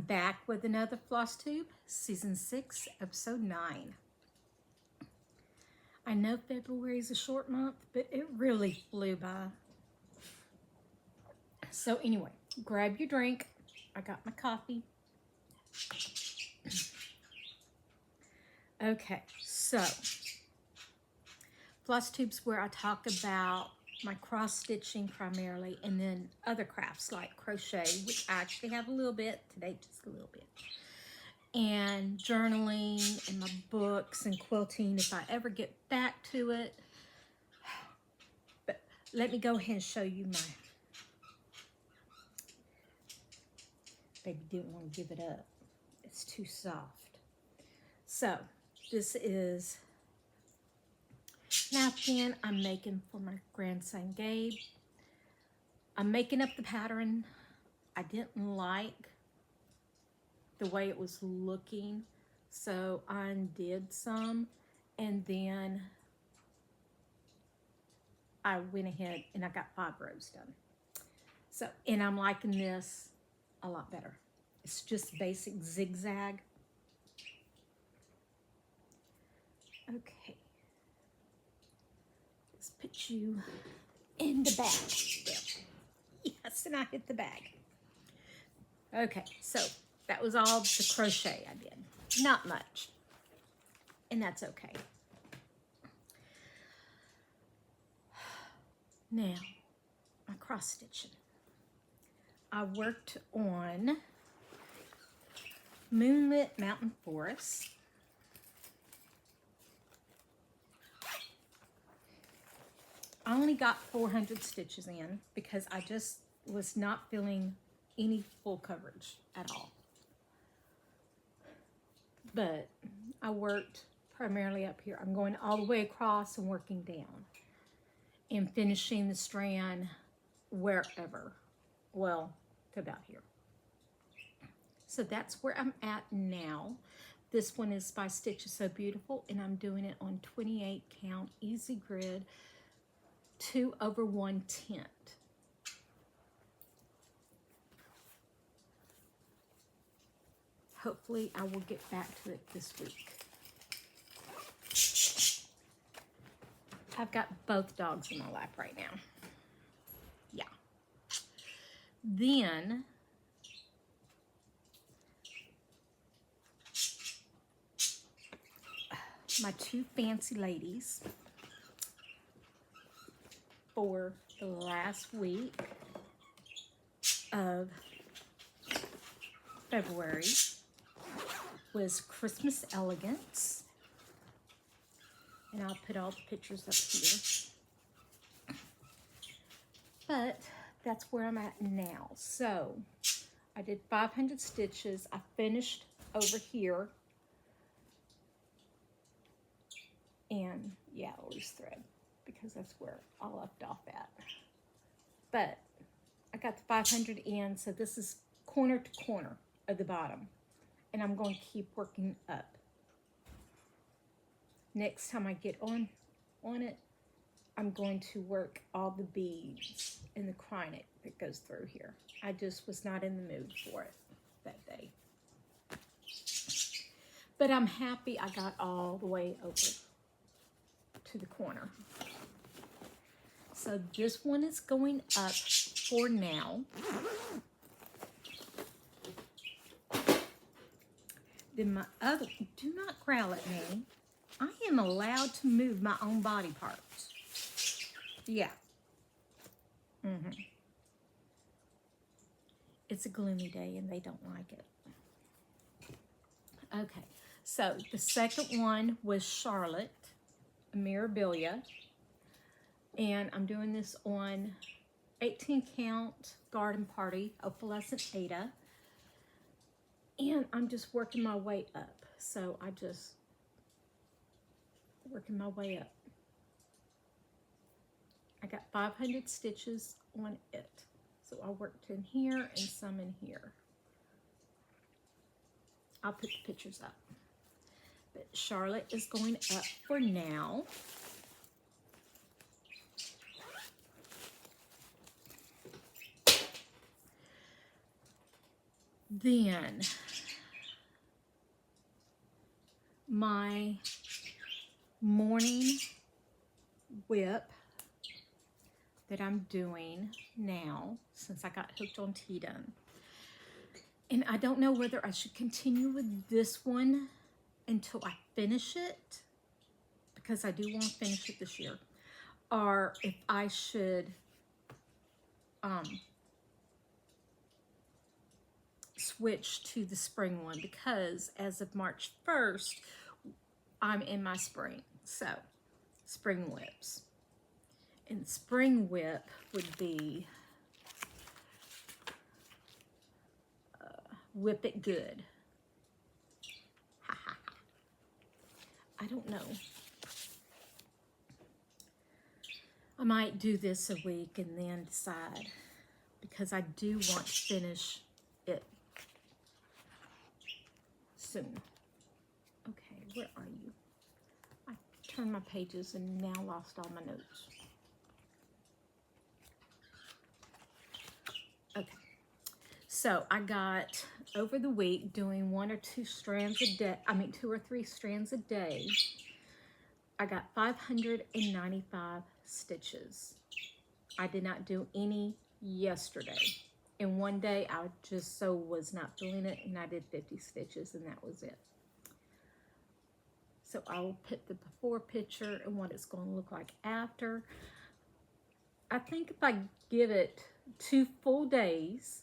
back with another Floss Tube, Season 6, Episode 9. I know February is a short month, but it really flew by. So anyway, grab your drink. I got my coffee. Okay, so Floss Tubes where I talk about my cross stitching primarily, and then other crafts like crochet, which I actually have a little bit today, just a little bit, and journaling and my books and quilting if I ever get back to it. But let me go ahead and show you my baby didn't want to give it up. It's too soft. So this is napkin I'm making for my grandson Gabe. I'm making up the pattern. I didn't like the way it was looking, so I undid some, and then I went ahead and I got 5 rows done. So, and I'm liking this a lot better. It's just basic zigzag. Okay. Let's put you in the bag. There. Yes, and I hit the bag. Okay, so that was all the crochet I did. Not much. And that's okay. Now, my cross stitching. I worked on Moonlit Mountain Forest. I only got 400 stitches in because I just was not feeling any full coverage at all. But I worked primarily up here. I'm going all the way across and working down and finishing the strand wherever. Well, to about here. So that's where I'm at now. This one is by Stitches So Beautiful, and I'm doing it on 28 count easy grid, 2/110. Hopefully I will get back to it this week. I've got both dogs in my lap right now. Yeah. Then my 2 fancy ladies for the last week of February was Christmas Elegance, and I'll put all the pictures up here. But that's where I'm at now. So I did 500 stitches. I finished over here, and yeah, loose thread, because that's where I left off at. But I got the 500 in, so this is corner to corner of the bottom, and I'm going to keep working up. Next time I get on it, I'm going to work all the beads and the chronic that goes through here. I just was not in the mood for it that day. But I'm happy I got all the way over to the corner. So this one is going up for now. Then my other, do not growl at me. I am allowed to move my own body parts. Yeah. It's a gloomy day and they don't like it. Okay, so the second one was Charlotte, Mirabilia. And I'm doing this on 18 count Garden Party Opalescent Ada. And I'm just working my way up. So I just working my way up. I got 500 stitches on it. So I worked in here and some in here. I'll put the pictures up. But Charlotte is going up for now. Then my morning whip that I'm doing now, since I got hooked on tea done. And I don't know whether I should continue with this one until I finish it, because I do want to finish it this year, or if I should switch to the spring one, because as of March 1st, I'm in my spring. So, spring whips. And spring whip would be Whip It Good. I don't know. I might do this a week and then decide, because I do want to finish it soon. Okay, where are you? I turned my pages and now lost all my notes. Okay, so I got, over the week, doing 1 or 2 strands a day, 2 or 3 strands a day, I got 595 stitches. I did not do any yesterday. And one day I just was not feeling it, and I did 50 stitches, and that was it. So I will put the before picture and what it's going to look like after. I think if I give it 2 full days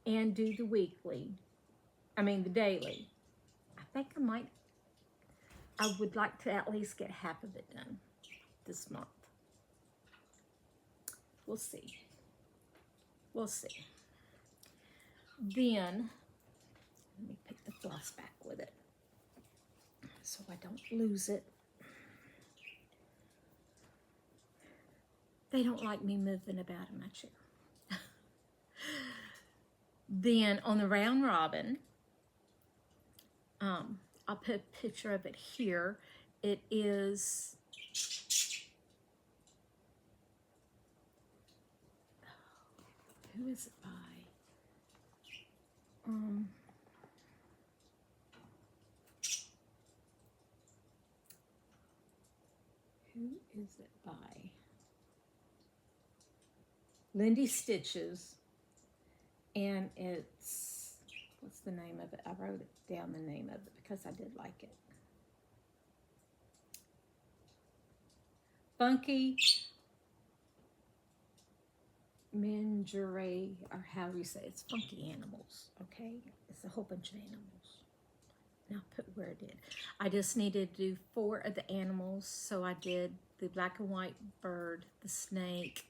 and do the the daily, I think I would like to at least get half of it done this month. We'll see. We'll see. Then, let me pick the floss back with it so I don't lose it. They don't like me moving about in my chair. Then on the round robin, I'll put a picture of it here. It is, who is it by? Who is it by? Lindy Stitches, and it's, what's the name of it? I wrote it down, the name of it, because I did like it. Funky Menagerie, or however you say it. It's Funky Animals, okay? It's a whole bunch of animals. Now put where it did. I just needed to do 4 of the animals, so I did the black and white bird, the snake,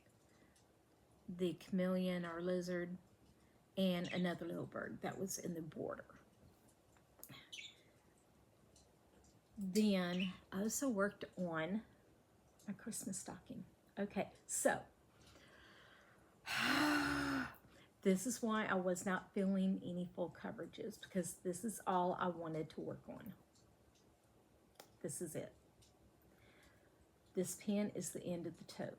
the chameleon or lizard, and another little bird that was in the border. Then I also worked on my Christmas stocking. Okay, so this is why I was not filling any full coverages, because this is all I wanted to work on. This is it. This pin is the end of the toe.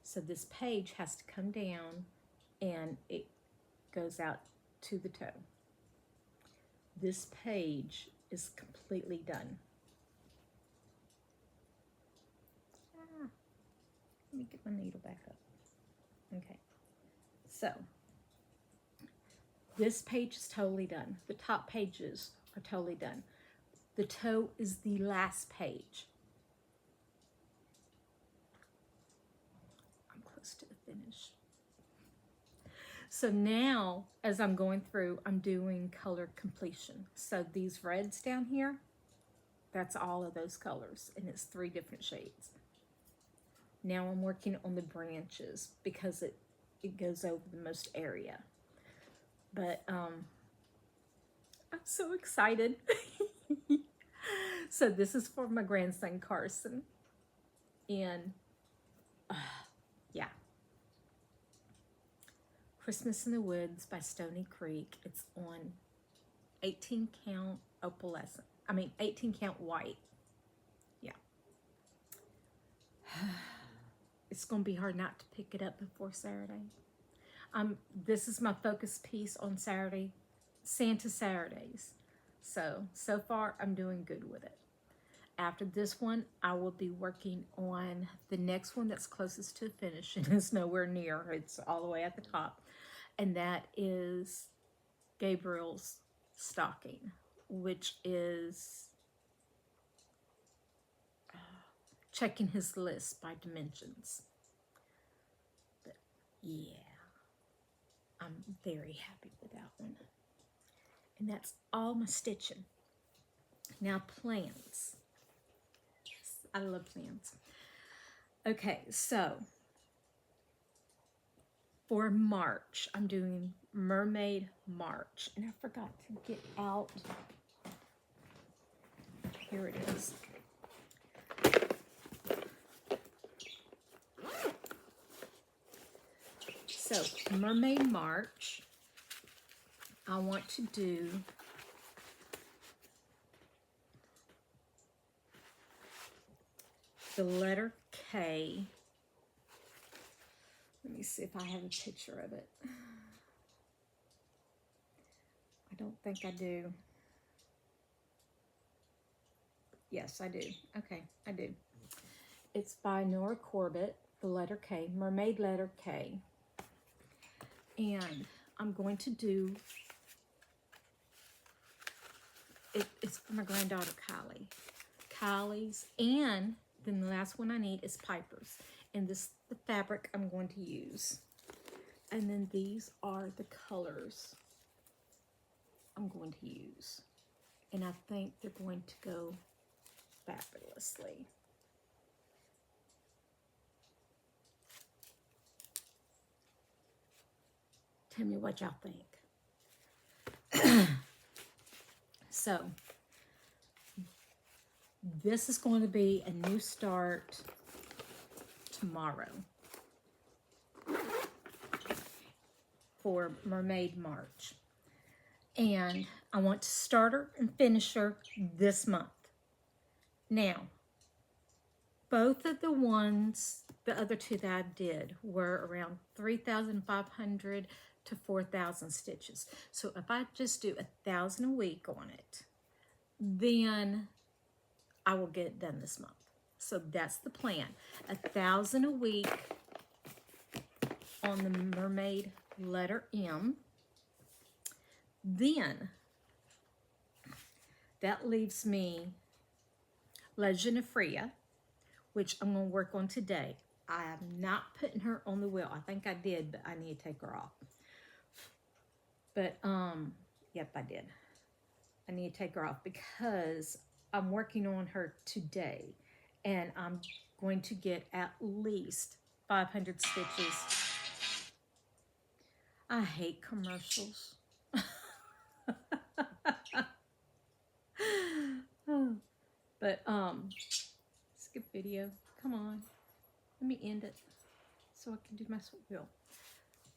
So this page has to come down and it goes out to the toe. This page is completely done. Let me get my needle back up. Okay, so this page is totally done. The top pages are totally done. The toe is the last page. I'm close to the finish. So now, as I'm going through, I'm doing color completion. So these reds down here, that's all of those colors, and it's 3 different shades. Now I'm working on the branches because it goes over the most area. But I'm so excited. So this is for my grandson Carson. And yeah. Christmas in the Woods by Stony Creek. It's on 18 count opalescent. 18 count white. Yeah. It's going to be hard not to pick it up before Saturday. This is my focus piece on Saturday, Santa Saturdays. So far I'm doing good with it. After this one, I will be working on the next one that's closest to finish, and it's nowhere near. It's all the way at the top. And that is Gabriel's stocking, which is checking his list by dimensions. But yeah, I'm very happy with that one. And that's all my stitching. Now plans. I love plans. Okay, so for March, I'm doing Mermaid March. And I forgot to get out. Here it is. So Mermaid March, I want to do the letter K. Let me see if I have a picture of it. I don't think I do. Yes, I do. Okay, I do. It's by Nora Corbett, the letter K, Mermaid letter K. And I'm going to do, it's for my granddaughter Kylie. Kylie's, and then the last one I need is Piper's. And this the fabric I'm going to use. And then these are the colors I'm going to use. And I think they're going to go fabulously. Tell me what y'all think. So, this is going to be a new start tomorrow for Mermaid March. And I want to start her and finish her this month. Now, both of the ones, the other two that I did, were around 3,500 to 4,000 stitches. So if I just do 1,000 a week on it, then I will get it done this month. So that's the plan. 1,000 a week on the Mermaid letter M. Then that leaves me Legend of Freya, which I'm going to work on today. I am not putting her on the wheel. I think I did, but I need to take her off. But, yep, I did. I need to take her off because I'm working on her today. And I'm going to get at least 500 stitches. I hate commercials. But, skip video. Come on. Let me end it so I can do my sweet wheel.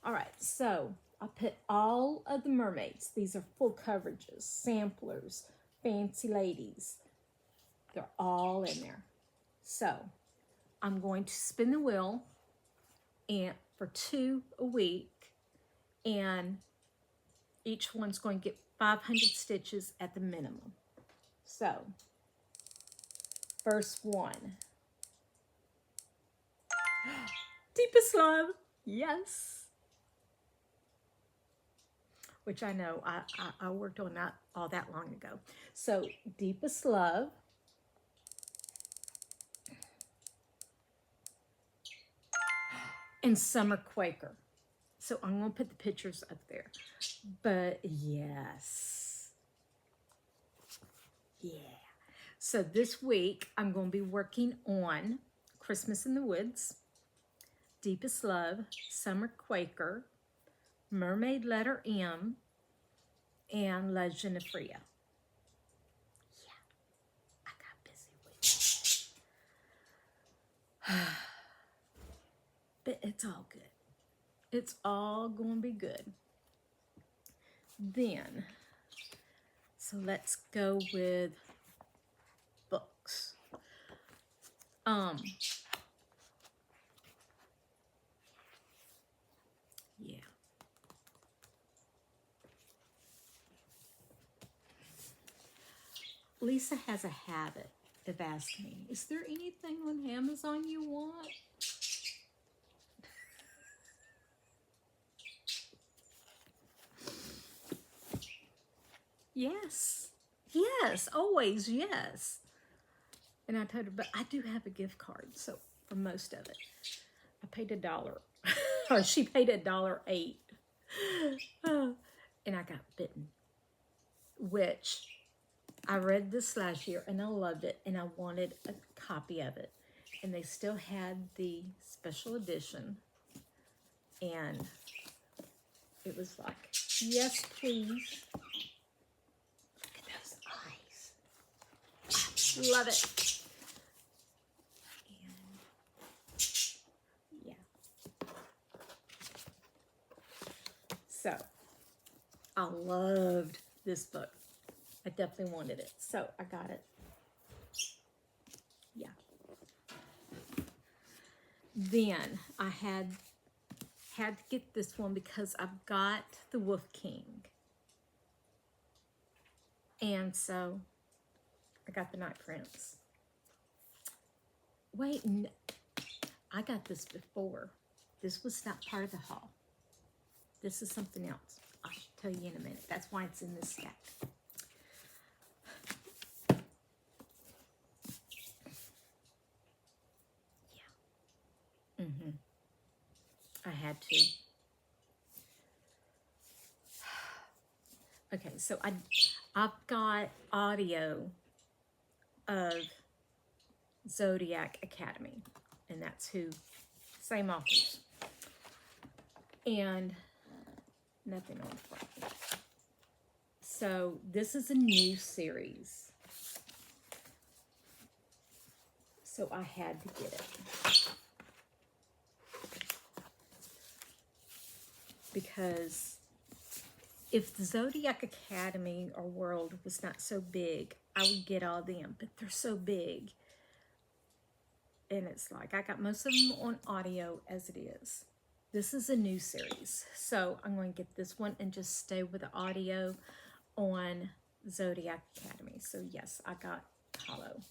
All right, so I put all of the mermaids. These are full coverages, samplers, fancy ladies. They're all in there. So I'm going to spin the wheel and for 2 a week, and each one's going to get 500 stitches at the minimum. So first one. Deepest Love, yes. Which I know I worked on that all that long ago. So Deepest Love. And Summer Quaker. So I'm going to put the pictures up there. But yes. Yeah. So this week I'm going to be working on Christmas in the Woods, Deepest Love, Summer Quaker, Mermaid letter M, and Legend of Freya. Yeah, I got busy with it. But it's all good. It's all going to be good. Then, so let's go with books. Yeah. Lisa has a habit of asking me, is there anything on Amazon you want? Yes. Yes, always yes. And I told her, but I do have a gift card, so for most of it. I paid $1. Or she paid $1.08. And I got bitten. Which I read this last year and I loved it and I wanted a copy of it. And they still had the special edition. And it was like, yes, please. Look at those eyes. I love it. And yeah. So, I loved this book. I definitely wanted it. So, I got it. Yeah. Then, I had to get this one because I've got the Wolf King. And so, I got the Night Prince. Wait, no, I got this before. This was not part of the haul. This is something else. I'll tell you in a minute. That's why it's in this stack. Yeah. I had to. Okay, so I've got audio of Zodiac Academy, and that's who, same authors, and nothing on the front. So this is a new series, so I had to get it because if the Zodiac Academy or world was not so big, I would get all them, but they're so big. And it's like, I got most of them on audio as it is. This is a new series. So I'm going to get this one and just stay with the audio on Zodiac Academy. So yes, I got Hollow.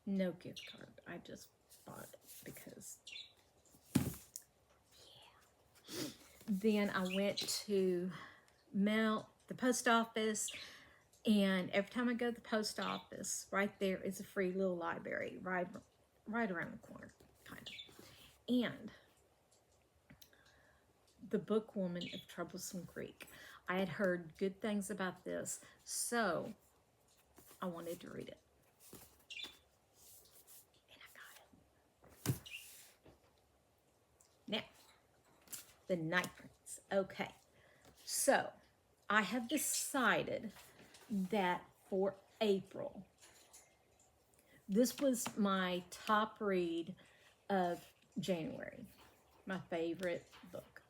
No gift card. I just bought it because, yeah. Then I went to the post office, and every time I go to the post office, right there is a free little library, right around the corner, kind of. And The Book Woman of Troublesome Creek. I had heard good things about this, so I wanted to read it. And I got it. Now, The Night Prince. Okay, so I have decided that for April, this was my top read of January, my favorite book.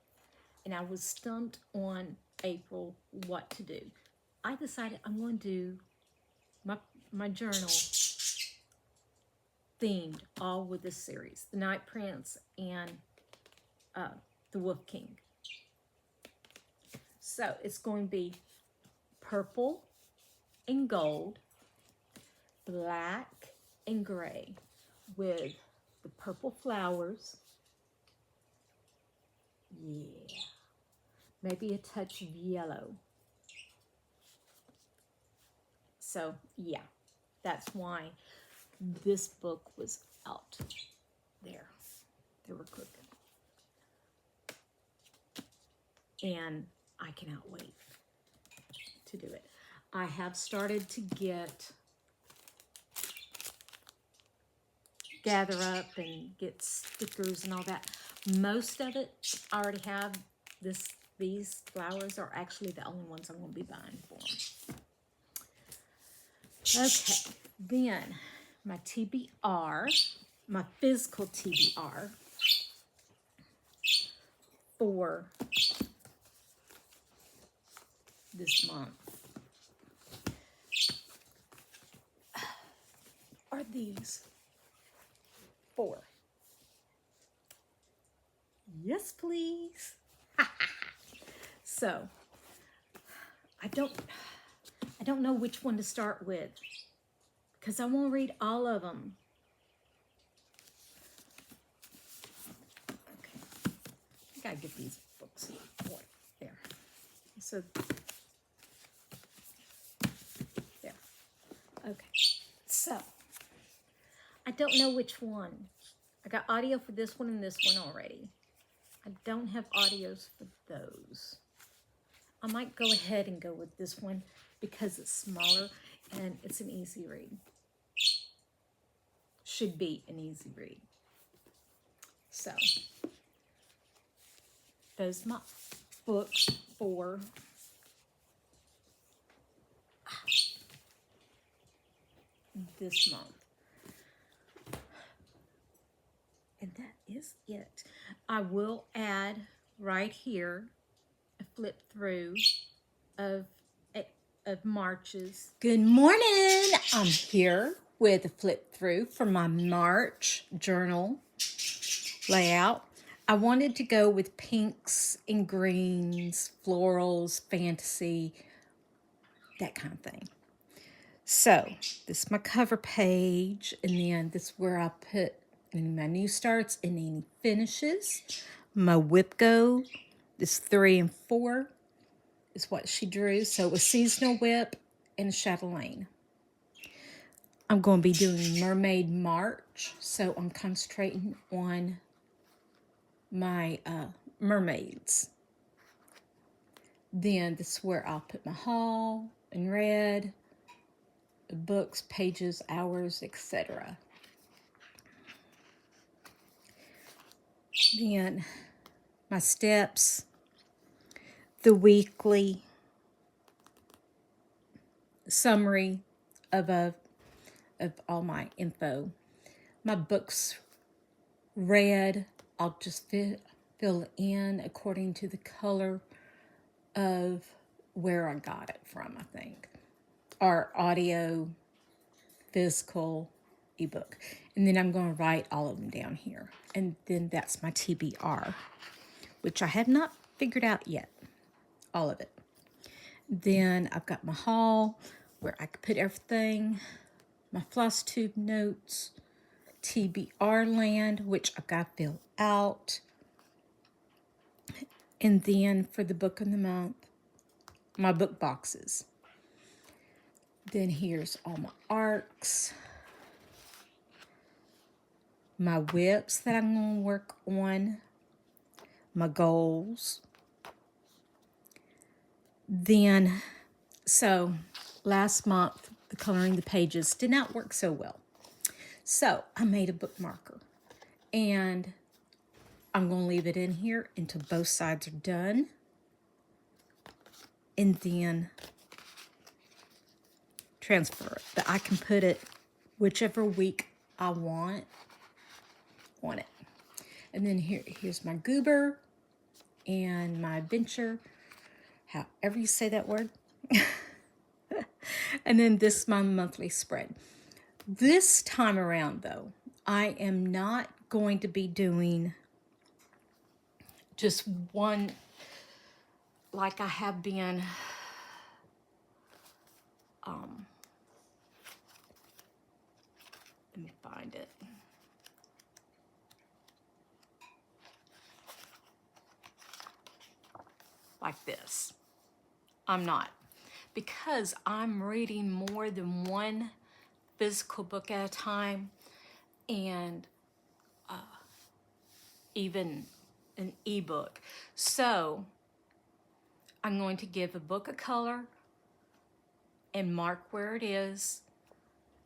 And I was stumped on April what to do. I decided I'm going to do my journal themed all with this series, The Night Prince and The Wolf King. So it's going to be purple and gold, black and gray, with the purple flowers. Yeah. Maybe a touch of yellow. So, yeah. That's why this book was out there. They were cooking. And I cannot wait to do it. I have started to gather up and get stickers and all that. Most of it I already have. These flowers are actually the only ones I'm going to be buying for them. Okay, then my TBR, my physical TBR for this month are these 4. Yes, please. So, I don't don't know which one to start with because I won't read all of them. Okay, I gotta get these books there. So there. Okay, so I don't know which one. I got audio for this one and this one already. I don't have audios for those. I might go ahead and go with this one because it's smaller and it's an easy read. Should be an easy read. So, those are my books for this month. And that is it. I will add right here a flip through of March's. Good morning. I'm here with a flip through for my March journal layout. I wanted to go with pinks and greens, florals, fantasy, that kind of thing. So this is my cover page, and then this is where I put any my new starts and any finishes. My whip go, this 3 and 4 is what she drew. So it was seasonal whip and chatelaine. I'm going to be doing Mermaid March, so I'm concentrating on my mermaids. Then this is where I'll put my haul in red, books, pages, hours, etc. Then my steps, the weekly summary of all my info. My books red, I'll just fill in according to the color of where I got it from, I think. Or audio, physical, ebook. And then I'm going to write all of them down here. And then that's my TBR, which I have not figured out yet, all of it. Then I've got my haul where I could put everything, my floss tube notes, TBR land, which I've got to fill out. And then for the book of the month, my book boxes. Then here's all my arcs, my whips that I'm going to work on, my goals. Then, so last month, the coloring the pages did not work so well. So I made a bookmarker, and I'm going to leave it in here until both sides are done. And then transfer it. But I can put it whichever week I want on it. And then here's my goober and my adventure, however you say that word. And then this is my monthly spread. This time around, though, I am not going to be doing just one like I have been. Let me find it. Like this. I'm not. Because I'm reading more than one physical book at a time, and even an ebook. So I'm going to give a book a color and mark where it is.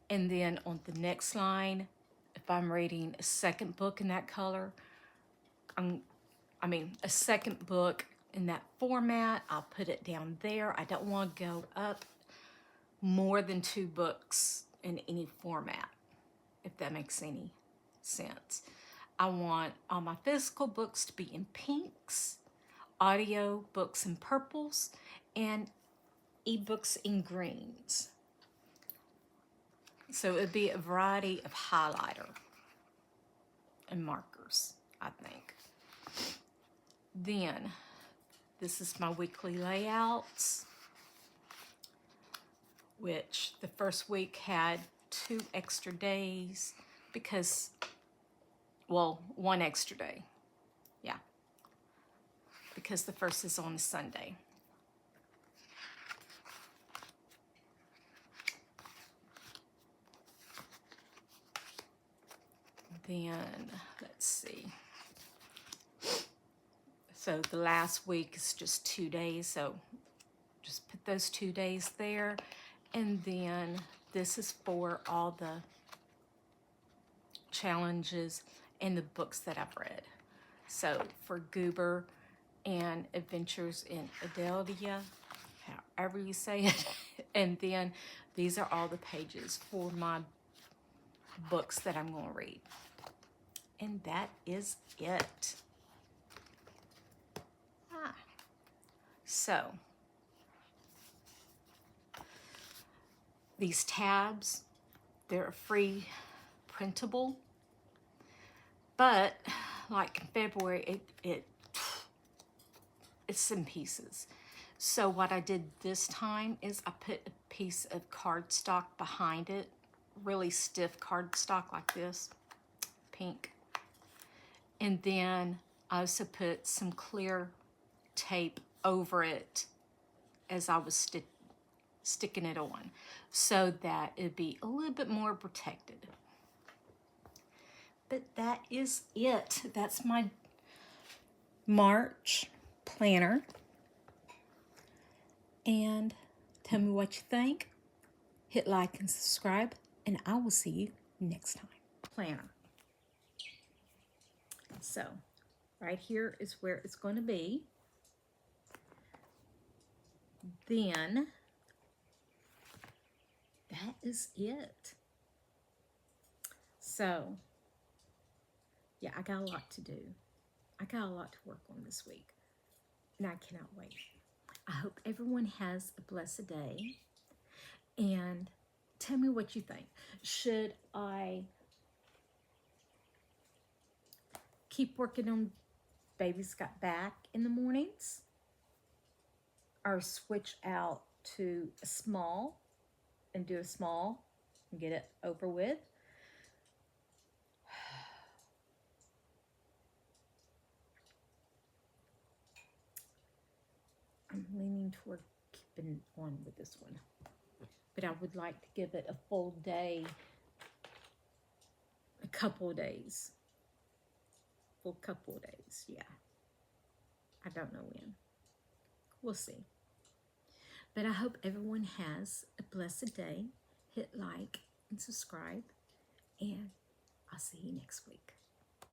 And then on the next line, if I'm reading a second book in that color, a second book in that format, I'll put it down there. I don't want to go up more than 2 books in any format, if that makes any sense. I want all my physical books to be in pinks, audio books in purples, and ebooks in greens. So it would be a variety of highlighter and markers, I think. Then, this is my weekly layouts which the first week had 2 extra days because, well, 1 extra day. Yeah. Because the first is on a Sunday. Then, let's see. So the last week is just 2 days, so just put those 2 days there. And then this is for all the challenges and the books that I've read. So for Goober and Adventures in Adelia, however you say it. And then these are all the pages for my books that I'm going to read. And that is it. So these tabs, they're free printable, but like in February, it's in pieces. So what I did this time is I put a piece of cardstock behind it, really stiff cardstock like this, pink. And then I also put some clear tape over it as I was sticking it on so that it'd be a little bit more protected. But that is it. That's my March planner. And tell me what you think. Hit like and subscribe, and I will see you next time. Planner. So, right here is where it's going to be. Then, that is it. So, yeah, I got a lot to do. I got a lot to work on this week, and I cannot wait. I hope everyone has a blessed day, and tell me what you think. Should I keep working on Baby's Got Back in the mornings, or switch out to a small and do a small and get it over with? I'm leaning toward keeping on with this one, but I would like to give it a full day, a couple of days, full couple of days, yeah. I don't know when. We'll see. But I hope everyone has a blessed day. Hit like and subscribe, and I'll see you next week.